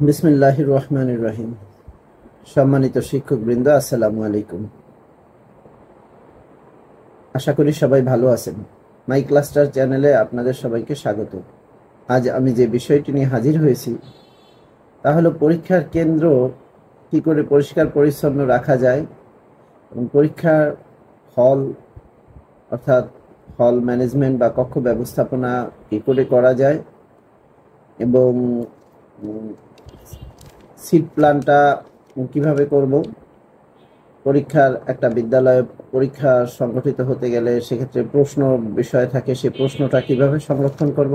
বিসমিল্লাহির রহমানির রহিম। সম্মানিত শিক্ষকবৃন্দ, আসসালামু আলাইকুম। আশা করি সবাই ভালো আছেন। মাই ক্লাস্টার চ্যানেলে আপনাদের সবাইকে স্বাগত। আজ আমি যে বিষয়টি নিয়ে হাজির হয়েছি তা হলো পরীক্ষার কেন্দ্র কি করে পরিষ্কার পরিচ্ছন্ন রাখা যায় এবং পরীক্ষার হল অর্থাৎ হল ম্যানেজমেন্ট বা কক্ষ ব্যবস্থাপনা কি করে করা যায় এবং সিট প্ল্যানটা কিভাবে করব। পরীক্ষার একটা বিদ্যালয়ে পরীক্ষা সংগঠিত হতে গেলে সেক্ষেত্রে প্রশ্ন বিষয় থাকে, সেই প্রশ্নটা কিভাবে সংরক্ষণ করব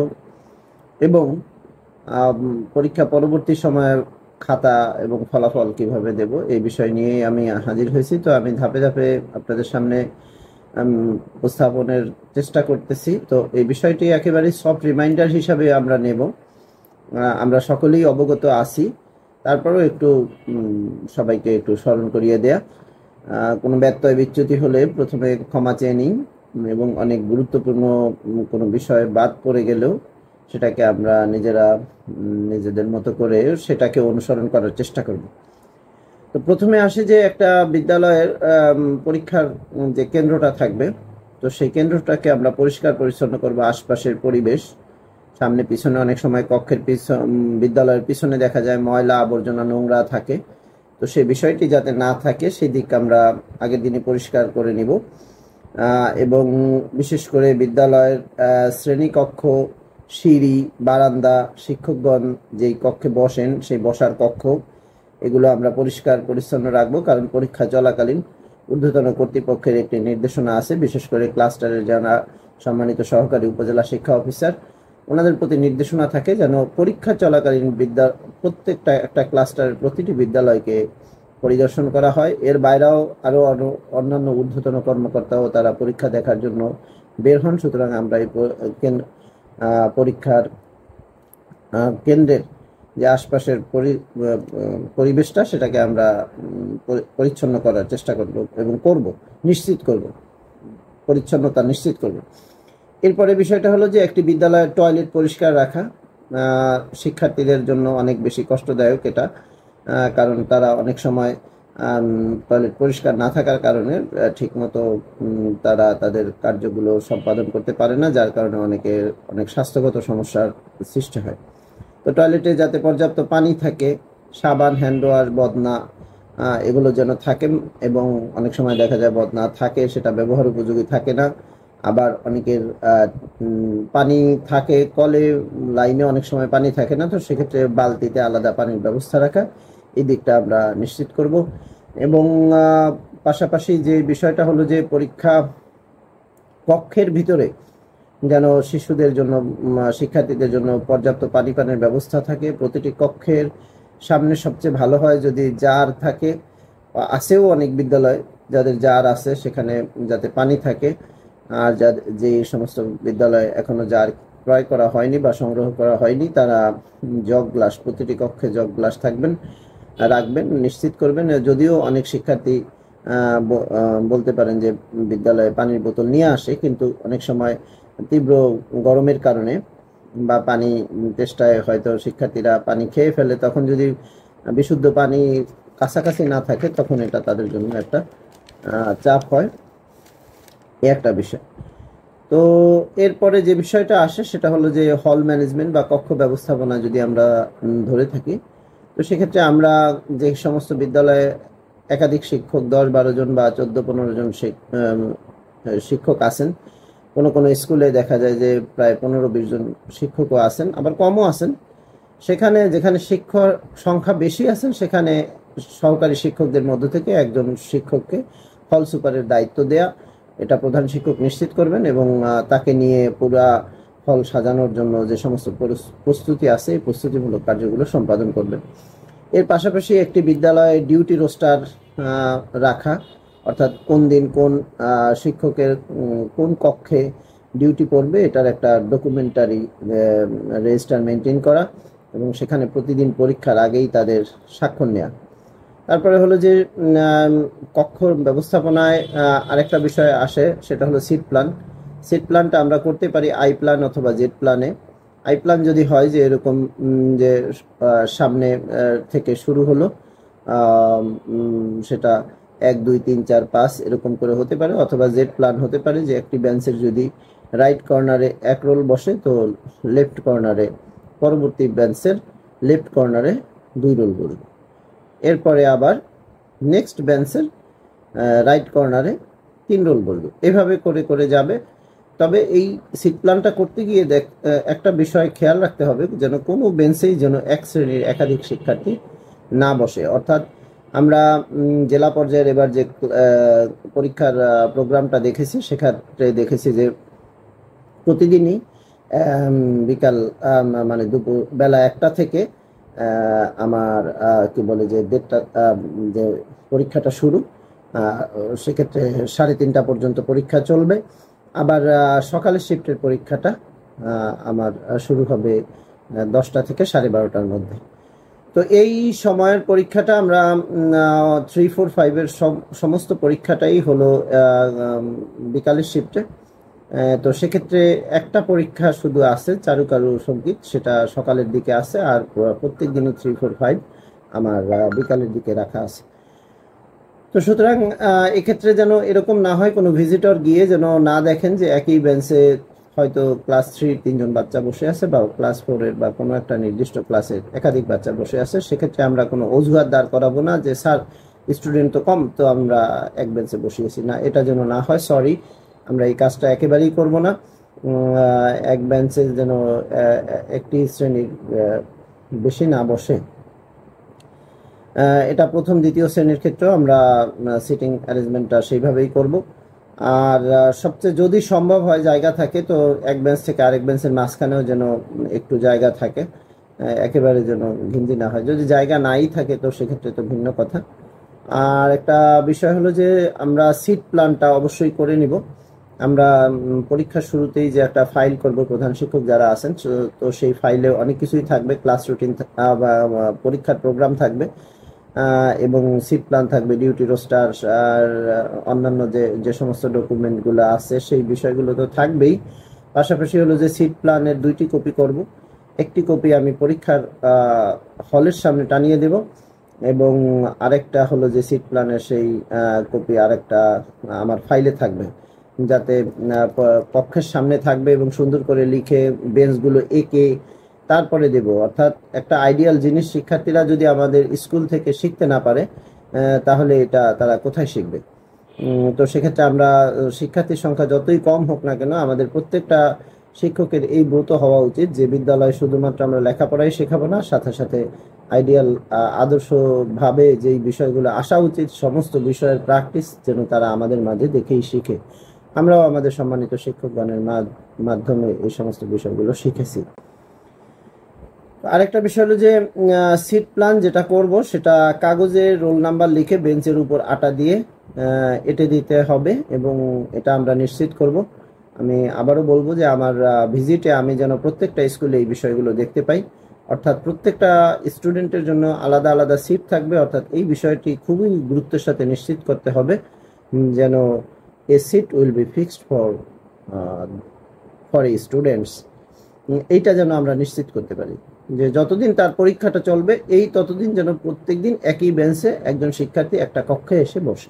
এবং পরীক্ষা পরবর্তী সময়ে খাতা এবং ফলাফল কিভাবে দেব, এই বিষয় নিয়েই আমি হাজির হয়েছি। তো আমি ধাপে ধাপে আপনাদের সামনে উপস্থাপনের চেষ্টা করতেছি। তো এই বিষয়টি একেবারে সফট রিমাইন্ডার হিসাবে আমরা নেব। আমরা সকলেই অবগত আছি, তারপরেও একটু সবাইকে একটু স্মরণ করিয়ে দেয়া। কোনো ব্যত্যয় বিচ্যুতি হলে প্রথমে ক্ষমা চেয়ে নিই এবং অনেক গুরুত্বপূর্ণ কোনো বিষয় বাদ পড়ে গেলেও সেটাকে আমরা নিজেদের মতো করে সেটাকে অনুসরণ করার চেষ্টা করব। তো প্রথমে আসে যে একটা বিদ্যালয়ের পরীক্ষার যে কেন্দ্রটা থাকবে, তো সেই কেন্দ্রটাকে আমরা পরিষ্কার পরিচ্ছন্ন করবো। আশপাশের পরিবেশ, সামনে পিছনে অনেক সময় কক্ষের বিদ্যালয়ের পিছনে দেখা যায় ময়লা আবর্জনা নোংরা থাকে। তো সেই বিষয়টি যাতে না থাকে সেই দিক আমরা আগের দিনে পরিষ্কার করে নিব। এবং বিশেষ করে বিদ্যালয়ের শ্রেণীকক্ষ, সিঁড়ি, বারান্দা, শিক্ষকগণ যেই কক্ষে বসেন সেই বসার কক্ষ, এগুলো আমরা পরিষ্কার পরিচ্ছন্ন রাখবো। কারণ পরীক্ষা চলাকালীন ঊর্ধ্বতন কর্তৃপক্ষের একটি নির্দেশনা আছে, বিশেষ করে ক্লাস্টারের যারা সম্মানিত সহকারী উপজেলা শিক্ষা অফিসার, ওনাদের প্রতি নির্দেশনা থাকে যেন পরীক্ষা চলাকালীন প্রত্যেকটা একটা ক্লাস্টারের প্রতিটি বিদ্যালয়কে পরিদর্শন করা হয়। এর বাইরেও আরও অন্যান্য ঊর্ধ্বতন কর্মকর্তাও তারা পরীক্ষা দেখার জন্য বের হন। সুতরাং আমরা এই পরীক্ষার কেন্দ্রের যে আশপাশের পরিবেশটা সেটাকে আমরা পরিচ্ছন্ন করার চেষ্টা করব এবং নিশ্চিত করব, পরিচ্ছন্নতা নিশ্চিত করব। এরপরে বিষয়টা হলো যে একটি বিদ্যালয়ের টয়লেট পরিষ্কার রাখা শিক্ষার্থীদের জন্য অনেক বেশি কষ্টদায়ক এটা, কারণ তারা অনেক সময় টয়লেট পরিষ্কার না থাকার কারণে ঠিকমতো তারা তাদের কার্যগুলো সম্পাদন করতে পারে না, যার কারণে অনেক স্বাস্থ্যগত সমস্যার সৃষ্টি হয়। তো টয়লেটে যাতে পর্যাপ্ত পানি থাকে, সাবান, হ্যান্ড ওয়াশ, বদনা এগুলো যেন থাকে। এবং অনেক সময় দেখা যায় বদনা থাকে, সেটা ব্যবহার উপযোগী থাকে না। আবার অনেকের পানি থাকে কলে, লাইনে অনেক সময় পানি থাকে না, তো সেক্ষেত্রে বালতিতে আলাদা পানির ব্যবস্থা রাখা, এই দিকটা আমরা নিশ্চিত করব। এবং পাশাপাশি যে বিষয়টা হলো যে পরীক্ষা কক্ষের ভিতরে যেন শিশুদের জন্য, শিক্ষার্থীদের জন্য পর্যাপ্ত পানির ব্যবস্থা থাকে। প্রতিটি কক্ষের সামনে সবচেয়ে ভালো হয় যদি জার থাকে, আছেও অনেক বিদ্যালয় যাদের জার আছে, সেখানে যাতে পানি থাকে। আর যে সমস্ত বিদ্যালয় এখনো জার ক্রয় করা হয়নি বা সংগ্রহ করা হয়নি, তারা জগ গ্লাস, প্রতিটি কক্ষে জগ গ্লাস রাখবেন, নিশ্চিত করবেন। যদিও অনেক শিক্ষার্থী বলতে পারেন যে বিদ্যালয়ে পানির বোতল নিয়ে আসে, কিন্তু অনেক সময় তীব্র গরমের কারণে বা পানি তেষ্টায় হয়তো শিক্ষার্থীরা পানি খেয়ে ফেলে, তখন যদি বিশুদ্ধ পানি কাছাকাছি না থাকে তখন এটা তাদের জন্য একটা চাপ হয়, একটা বিষয়। তো এরপরে যে বিষয়টা আসে সেটা হলো যে হল ম্যানেজমেন্ট বা কক্ষ ব্যবস্থাপনা যদি আমরা ধরে থাকি, তো সেক্ষেত্রে আমরা যে সমস্ত বিদ্যালয়ে একাধিক শিক্ষক, 10-12 জন বা 14-15 জন শিক্ষক আছেন, কোনো স্কুলে দেখা যায় যে প্রায় 15-20 জন শিক্ষকও আছেন, আবার কমও আছেন। যেখানে শিক্ষক সংখ্যা বেশি আছেন সেখানে সহকারী শিক্ষকদের মধ্য থেকে একজন শিক্ষককে হল সুপারের দায়িত্ব দেয়া, এটা প্রধান শিক্ষক নিশ্চিত করবেন। এবং তাকে নিয়ে পুরা হল সাজানোর জন্য যে সমস্ত প্রস্তুতি আছে এই প্রস্তুতিমূলক কার্যগুলো সম্পাদন করবেন। এর পাশাপাশি একটি বিদ্যালয়ে ডিউটি রোস্টার রাখা, অর্থাৎ কোন দিন কোন শিক্ষকের কোন কক্ষে ডিউটি পড়বে, এটার একটা ডকুমেন্টারি রেজিস্টার মেনটেন করা এবং সেখানে প্রতিদিন পরীক্ষার আগেই তাদের স্বাক্ষর নেওয়া। তারপরে হলো যে কক্ষ ব্যবস্থাপনায় আরেকটা বিষয় আসে, সেটা হলো সিট প্ল্যানটা আমরা করতে পারি আই প্ল্যান অথবা জেড প্ল্যানে। আই প্ল্যান যদি হয় যে এরকম যে সামনে থেকে শুরু হলো, সেটা 1 2 3 4 5 এরকম করে হতে পারে, অথবা জেড প্ল্যান হতে পারে যে একটি বেঞ্চের যদি রাইট কর্নারে 1 রোল বসে তো লেফট কর্নারে, পরবর্তী বেঞ্চের লেফট কর্নারে 2 রোল বসবে। এরপরে আবার নেক্সট বেঞ্চের রাইট কর্নারে 3 রোল বসবে। এভাবে করে করে যাবে। তবে এই সিট প্ল্যানটা করতে গিয়ে একটা বিষয় খেয়াল রাখতে হবে, যেন কোনো বেঞ্চেই যেন এক শ্রেণীর একাধিক শিক্ষার্থী না বসে। অর্থাৎ আমরা জেলা পর্যায়ের এবার যে পরীক্ষার প্রোগ্রামটা দেখেছি, সেক্ষেত্রে দেখেছি যে প্রতিদিনই বিকাল মানে দুপুর বেলা 1টা থেকে আমার কি বলে যে 1:30টা যে পরীক্ষাটা শুরু, সেক্ষেত্রে 3:30টা পর্যন্ত পরীক্ষা চলবে। আবার সকালের শিফটের পরীক্ষাটা আমার শুরু হবে 10টা থেকে 12:30টার মধ্যে। তো এই সময়ের পরীক্ষাটা আমরা 3 4 5 এর সমস্ত পরীক্ষাটাই হলো বিকালের শিফটে। তো সেক্ষেত্রে একটা পরীক্ষা শুধু আছে চারুকারু সঙ্গীত, সেটা সকালের দিকে আছে, আর প্রত্যেক দিনই 3 4 5 আমার বিকালের দিকে রাখা আছে। তো সুতরাং এক্ষেত্রে যেন এরকম না হয় কোনো ভিজিটর গিয়ে যেন না দেখেন যে একই বেঞ্চে হয়তো ক্লাস 3 3জন বাচ্চা বসে আছে, বা ক্লাস 4 এর বা কোনো একটা নির্দিষ্ট ক্লাসের একাধিক বাচ্চা বসে আছে। সেক্ষেত্রে আমরা কোনো অজুহাত দাঁড় করাবো না যে স্যার স্টুডেন্ট তো কম, তো আমরা এক বেঞ্চে বসিয়েছি না, এটা যেন না হয়। সরি, আমরা এই কাজটা একেবারেই করব না। এক বেঞ্চে যেন একটি শ্রেণীর বেশি না বসে। এটা প্রথম দ্বিতীয় শ্রেণীর ক্ষেত্রেও আমরা সিটিং অ্যারেঞ্জমেন্টটা সেইভাবেই করব। আর সবচেয়ে যদি সম্ভব হয় জায়গা থাকে, তো এক বেঞ্চ থেকে আরেক বেঞ্চের মাঝখানেও যেন একটু জায়গা থাকে, একেবারে যেন ঘিঞ্জি না হয়। যদি জায়গা নাই থাকে তো সেক্ষেত্রে তো ভিন্ন কথা। আর একটা বিষয় হলো যে আমরা সিট প্ল্যানটা অবশ্যই করে নিব। আমরা পরীক্ষার শুরুতেই যে একটা ফাইল করব, প্রধান শিক্ষক যারা আছেন, তো সেই ফাইলে অনেক কিছুই থাকবে, ক্লাস রুটিন বা পরীক্ষার প্রোগ্রাম থাকবে, এবং সিট প্ল্যান থাকবে, ডিউটি রোস্টার, আর অন্যান্য যে সমস্ত ডকুমেন্টগুলো আছে সেই বিষয়গুলো তো থাকবেই। পাশাপাশি হলো যে সিট প্ল্যানের 2টি কপি করব। একটি কপি আমি পরীক্ষার হলের সামনে টানিয়ে দেব, এবং আরেকটা হলো যে সিট প্ল্যানের সেই কপি আরেকটা আমার ফাইলে থাকবে, যাতে কক্ষের সামনে থাকবে এবং সুন্দর করে লিখে বেঞ্চগুলো এঁকে তারপরে দেব। অর্থাৎ একটা আইডিয়াল জিনিস শিক্ষার্থীরা যদি আমাদের স্কুল থেকে শিখতে না পারে, তাহলে এটা তারা কোথায় শিখবে? তো সেক্ষেত্রে আমরা শিক্ষার্থীর সংখ্যা যতই কম হোক না কেন, আমাদের প্রত্যেকটা শিক্ষকের এই ব্রত হওয়া উচিত যে বিদ্যালয়ে শুধুমাত্র আমরা লেখাপড়াই শেখাবো না, সাথে সাথে আইডিয়াল আদর্শভাবে যেই বিষয়গুলো আসা উচিত, সমস্ত বিষয়ের প্র্যাকটিস যেন তারা আমাদের মাঝে দেখেই শিখে। আমরাও আমাদের সম্মানিত শিক্ষকগণের মাধ্যমে এই সমস্ত বিষয়গুলো শিখেছি। আরেকটা বিষয় হলো যে সিট প্ল্যান যেটা করব সেটা কাগজে রোল নাম্বার লিখে বেঞ্চের উপর আটা দিয়ে এঁটে দিতে হবে, এবং এটা আমরা নিশ্চিত করব। আমি আবারও বলবো যে আমার ভিজিটে আমি যেন প্রত্যেকটা স্কুলে এই বিষয়গুলো দেখতে পাই, অর্থাৎ প্রত্যেকটা স্টুডেন্টের জন্য আলাদা আলাদা সিট থাকবে। অর্থাৎ এই বিষয়টি খুবই গুরুত্বের সাথে নিশ্চিত করতে হবে যেন a seat will be fixed for students. এইটা যেন আমরা নিশ্চিত করতে পারি যে যতদিন তার পরীক্ষাটা চলবে, এই ততদিন যেন প্রত্যেকদিন একই বেঞ্চে একজন শিক্ষার্থী একটা কক্ষে এসে বসে।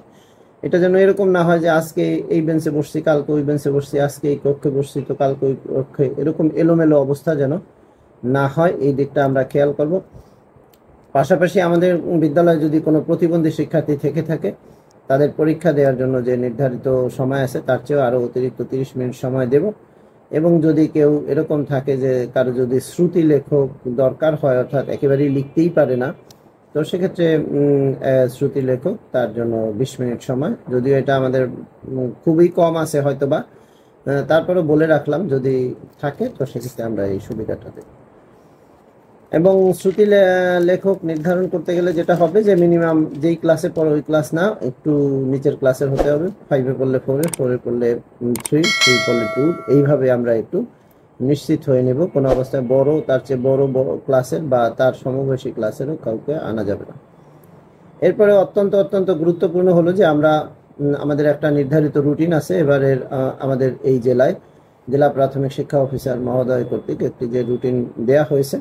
এটা যেন এরকম না হয় যে আজকে এই বেঞ্চে বসছি, কালকে ওই বেঞ্চে বসছি, আজকে এই কক্ষে বসছি তো কালকে ওই কক্ষে, এরকম এলোমেলো অবস্থা যেন না হয়, এই দিকটা আমরা খেয়াল করব। পাশাপাশি আমাদের বিদ্যালয়ে যদি কোনো প্রতিবন্ধী শিক্ষার্থী থেকে থাকে, তাদের পরীক্ষা দেওয়ার জন্য যে নির্ধারিত সময় আছে তার চেয়েও আরও অতিরিক্ত 30 মিনিট সময় দেব। এবং যদি কেউ এরকম থাকে যে কারো যদি শ্রুতি লেখক দরকার হয়, অর্থাৎ একেবারেই লিখতেই পারে না, তো সেক্ষেত্রে শ্রুতি লেখক তার জন্য 20 মিনিট সময়, যদিও এটা আমাদের খুবই কম আছে হয়তোবা, তারপরে বলে রাখলাম যদি থাকে তো সেক্ষেত্রে আমরা এই সুবিধাটা দেব। এবং শ্রুতি লেখক নির্ধারণ করতে গেলে যেটা হবে যে মিনিমাম যেই ক্লাসে পড়ে ওই ক্লাস না, একটু নিচের ক্লাসের হতে হবে। 5-এ পড়লে 4-এ, 4-এ পড়লে 3, 3 পড়লে 2, এইভাবে আমরা একটু নিশ্চিত হয়ে নেব। কোনো অবস্থায় বড়, তার চেয়ে বড় ক্লাসের বা তার সমবয়সী ক্লাসেরও কাউকে আনা যাবে না। এরপরে অত্যন্ত গুরুত্বপূর্ণ হলো যে আমরা আমাদের একটা নির্ধারিত রুটিন আছে এবারের আমাদের এই জেলায়, জেলা প্রাথমিক শিক্ষা অফিসার মহোদয় কর্তৃক একটি যে রুটিন দেয়া হয়েছে,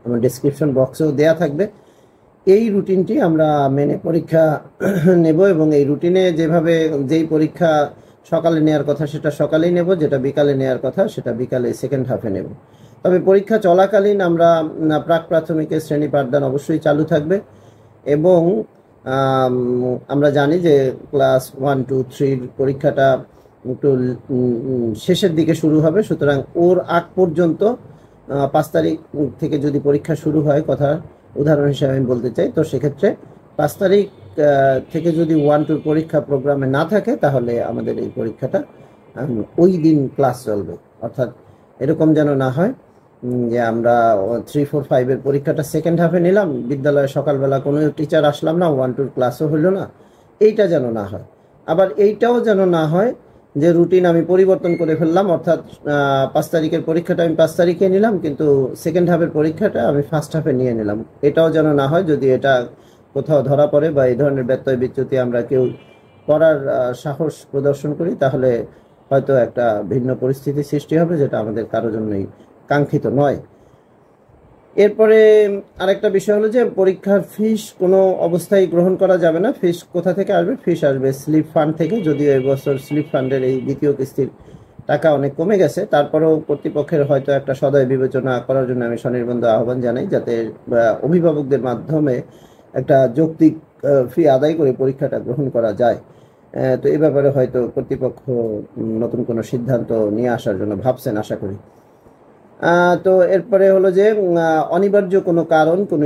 আমার ডেসক্রিপশন বক্সেও দেয়া থাকবে, এই রুটিনটি আমরা মেনে পরীক্ষা নেব এবং এই রুটিনে যেভাবে যেই পরীক্ষা সকালে নেওয়ার কথা সেটা সকালেই নেব, যেটা বিকালে নেওয়ার কথা সেটা বিকালে সেকেন্ড হাফে নেব। তবে পরীক্ষা চলাকালীন আমরা প্রাক প্রাথমিকের শ্রেণী পাঠদান অবশ্যই চালু থাকবে এবং আমরা জানি যে ক্লাস 1, 2, 3 পরীক্ষাটা একটু শেষের দিকে শুরু হবে, সুতরাং ওর আগ পর্যন্ত 5 তারিখ থেকে যদি পরীক্ষা শুরু হয়, কথা উদাহরণ হিসেবে আমি বলতে চাই, তো সেক্ষেত্রে 5 তারিখ থেকে যদি 1, 2 পরীক্ষা প্রোগ্রামে না থাকে তাহলে আমাদের এই পরীক্ষাটা ওই দিন ক্লাস চলবে। অর্থাৎ এরকম যেন না হয় যে আমরা 3, 4, 5 এর পরীক্ষাটা সেকেন্ড হাফে নিলাম, বিদ্যালয়ে সকালবেলা কোনো টিচার আসলাম না, 1, 2 ক্লাসও হইল না, এইটা যেন না হয়। আবার এইটাও যেন না হয় যে রুটিন আমি পরিবর্তন করে ফেললাম, অর্থাৎ 5 তারিখের পরীক্ষাটা আমি 5 তারিখে নিলাম কিন্তু সেকেন্ড হাফের পরীক্ষাটা আমি ফার্স্ট হাফে নিয়ে নিলাম। এটাও যেন না হয়। যদি এটা কোথাও ধরা পড়ে বা এই ধরনের ব্যত্যয় বিচ্যুতি আমরা কেউ করার সাহস প্রদর্শন করি, তাহলে হয়তো একটা ভিন্ন পরিস্থিতি সৃষ্টি হবে, যেটা আমাদের কারোর জন্যই কাঙ্ক্ষিত নয়। এরপরে আরেকটা বিষয় হলো যে পরীক্ষার ফিস কোনো অবস্থায় গ্রহণ করা যাবে না। ফিস কোথা থেকে আসবে? ফিস আসবে স্লিপ ফান্ড থেকে। যদিও এই বছর স্লিপ ফান্ডের এই দ্বিতীয় কিস্তির টাকা অনেক কমে গেছে, তারপরেও কর্তৃপক্ষের হয়তো একটা সদয় বিবেচনা করার জন্য আমি স্বনির্বন্ধ আহ্বান জানাই, যাতে অভিভাবকদের মাধ্যমে একটা যৌক্তিক ফি আদায় করে পরীক্ষাটা গ্রহণ করা যায়। তো এই ব্যাপারে হয়তো কর্তৃপক্ষ নতুন কোনো সিদ্ধান্ত নিয়ে আসার জন্য ভাবছেন, আশা করি। তো এরপরে হলো যে অনিবার্য কোনো কারণ, কোনো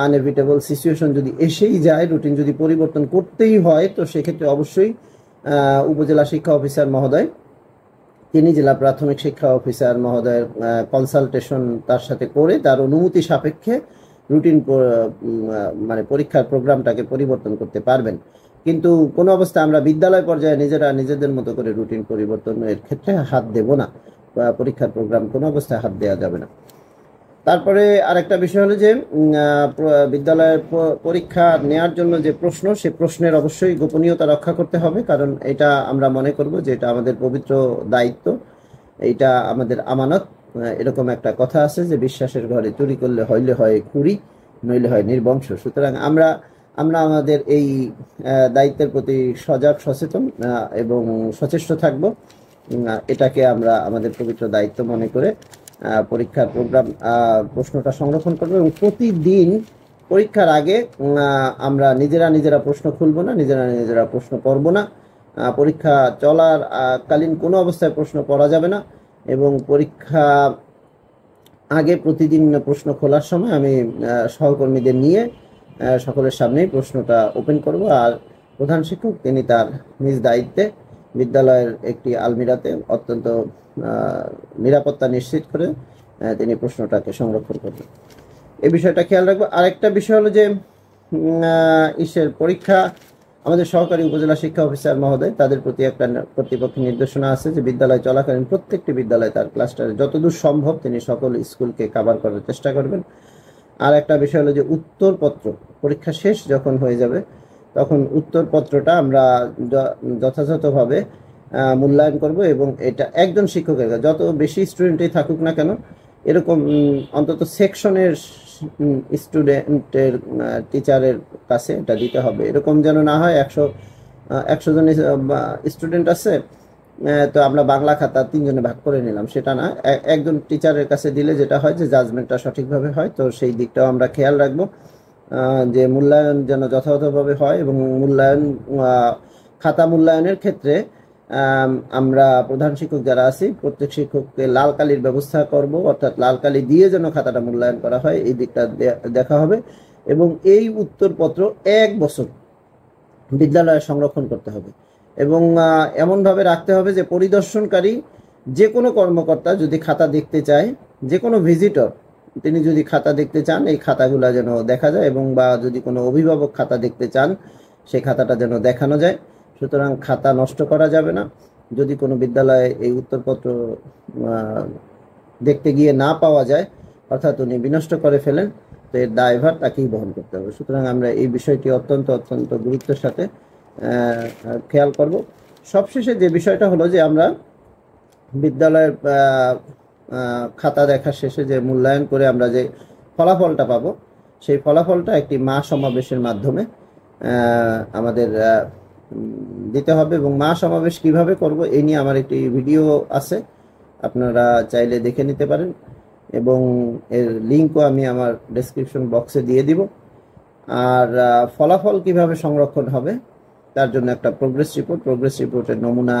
আনএভিটেবল সিচুয়েশন যদি এসেই যায়, রুটিন যদি পরিবর্তন করতেই হয়, তো সেক্ষেত্রে অবশ্যই উপজেলা শিক্ষা অফিসার মহোদয়, তিনি জেলা প্রাথমিক শিক্ষা অফিসার মহোদয়ের কনসালটেশন তার সাথে করে তার অনুমতি সাপেক্ষে রুটিন মানে পরীক্ষার প্রোগ্রামটাকে পরিবর্তন করতে পারবেন। কিন্তু কোনো অবস্থায় আমরা বিদ্যালয় পর্যায়ে নিজেদের মতো করে রুটিন পরিবর্তনের ক্ষেত্রে হাত দেব না, পরীক্ষার প্রোগ্রাম কোনো অবস্থায় হাত দেওয়া যাবে না। তারপরে আরেকটা বিষয় হলো যে বিদ্যালয়ের পরীক্ষা নেওয়ার জন্য যে প্রশ্ন, সে প্রশ্নের অবশ্যই গোপনীয়তা রক্ষা করতে হবে, কারণ এটা আমরা মনে করব যে এটা আমাদের পবিত্র দায়িত্ব, এইটা আমাদের আমানত। এরকম একটা কথা আছে যে বিশ্বাসের ঘরে চুরি করলে হইলে হয় কুড়ি, নইলে হয় নির্বংশ। সুতরাং আমরা আমাদের এই দায়িত্বের প্রতি সজাগ, সচেতন এবং সচেষ্ট থাকব। এটাকে আমরা আমাদের পবিত্র দায়িত্ব মনে করে পরীক্ষার প্রোগ্রাম প্রশ্নটা সংরক্ষণ করব এবং প্রতিদিন পরীক্ষার আগে আমরা নিজেরা প্রশ্ন খুলব না, নিজেরা প্রশ্ন পড়ব না। পরীক্ষা চলার কালীন কোনো অবস্থায় প্রশ্ন পড়া যাবে না এবং পরীক্ষা আগে প্রতিদিন প্রশ্ন খোলার সময় আমি সহকর্মীদের নিয়ে সকলের সামনেই প্রশ্নটা ওপেন করব। আর প্রধান শিক্ষক তিনি তার নিজ দায়িত্বে বিদ্যালয়ের একটি আলমিরাতে অত্যন্ত নিরাপত্তা নিশ্চিত করে তিনি প্রশ্নটাকে সংরক্ষণ করবেন। এই বিষয়টা খেয়াল রাখবো। আরেকটা বিষয় হলো যে পরীক্ষা আমাদের সহকারী উপজেলা শিক্ষা অফিসার মহোদয়, তাদের প্রতি একটা কর্তৃপক্ষের নির্দেশনা আছে যে বিদ্যালয় চলাকালীন প্রত্যেকটি বিদ্যালয়ে তার ক্লাসটারে যতদূর সম্ভব তিনি সকল স্কুলকে কভার করার চেষ্টা করবেন। আর একটা বিষয় হলো যে উত্তরপত্র পরীক্ষা শেষ যখন হয়ে যাবে তখন উত্তরপত্রটা আমরা যথাযথভাবে মূল্যায়ন করব এবং এটা একজন শিক্ষকের কাছে, যত বেশি স্টুডেন্টই থাকুক না কেন, এরকম অন্তত সেকশনের স্টুডেন্টের টিচারের কাছে এটা দিতে হবে। এরকম যেন না হয় 100 জন স্টুডেন্ট আছে, তো আমরা বাংলা খাতা 3 জনে ভাগ করে নিলাম, সেটা না। একজন টিচারের কাছে দিলে যেটা হয় যে জাজমেন্টটা সঠিকভাবে হয়। তো সেই দিকটাও আমরা খেয়াল রাখবো যে মূল্যায়ন যেন যথাযথভাবে হয় এবং খাতা মূল্যায়নের ক্ষেত্রে আমরা প্রধান শিক্ষক যারা আছি প্রত্যেক শিক্ষককে লাল কালির ব্যবস্থা করব, অর্থাৎ লাল কালি দিয়ে যেন খাতাটা মূল্যায়ন করা হয়, এই দিকটা দেখা হবে। এবং এই উত্তরপত্র 1 বছর বিদ্যালয়ে সংরক্ষণ করতে হবে এবং এমনভাবে রাখতে হবে যে পরিদর্শনকারী যে কোনো কর্মকর্তা যদি খাতা দেখতে চায়, যে কোনো ভিজিটর তিনি যদি খাতা দেখতে চান, এই খাতাগুলো যেন দেখা যায় এবং বা যদি কোনো অভিভাবক খাতা দেখতে চান সেই খাতাটা যেন দেখানো যায়। সুতরাং খাতা নষ্ট করা যাবে না। যদি কোনো বিদ্যালয়ে এই উত্তরপত্র দেখতে গিয়ে না পাওয়া যায়, অর্থাৎ উনি বিনষ্ট করে ফেলেন, তো এর দায়ভার তাকেই বহন করতে হবে। সুতরাং আমরা এই বিষয়টি অত্যন্ত গুরুত্বের সাথে খেয়াল করব। সবশেষে যে বিষয়টা হলো যে আমরা বিদ্যালয়ের খাতা দেখা শেষে যে মূল্যায়ন করে আমরা যে ফলাফলটা পাবো, সেই ফলাফলটা একটি মা সমাবেশের মাধ্যমে আমাদের দিতে হবে। এবং মা সমাবেশ কিভাবে করব এই নিয়ে আমার একটি ভিডিও আছে, আপনারা চাইলে দেখে নিতে পারেন, এবং এর লিঙ্কও আমি আমার ডেসক্রিপশন বক্সে দিয়ে দিব। আর ফলাফল কিভাবে সংরক্ষণ হবে তার জন্য একটা প্রোগ্রেস রিপোর্টের নমুনা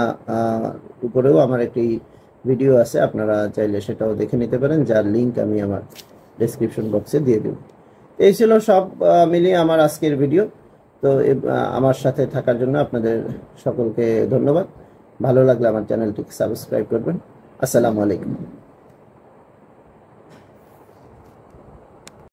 উপরেও আমার একটি ভিডিও আছে, আপনারা চাইলে সেটাও দেখে নিতে পারেন, যার লিঙ্ক আমি আমার ডেসক্রিপশন বক্সে দিয়ে দেব। এই ছিল সব মিলিয়ে আমার আজকের ভিডিও। তো আমার সাথে থাকার জন্য আপনাদের সকলকে ধন্যবাদ। ভালো লাগলে আমার চ্যানেলটিকে সাবস্ক্রাইব করবেন। আসসালামু আলাইকুম।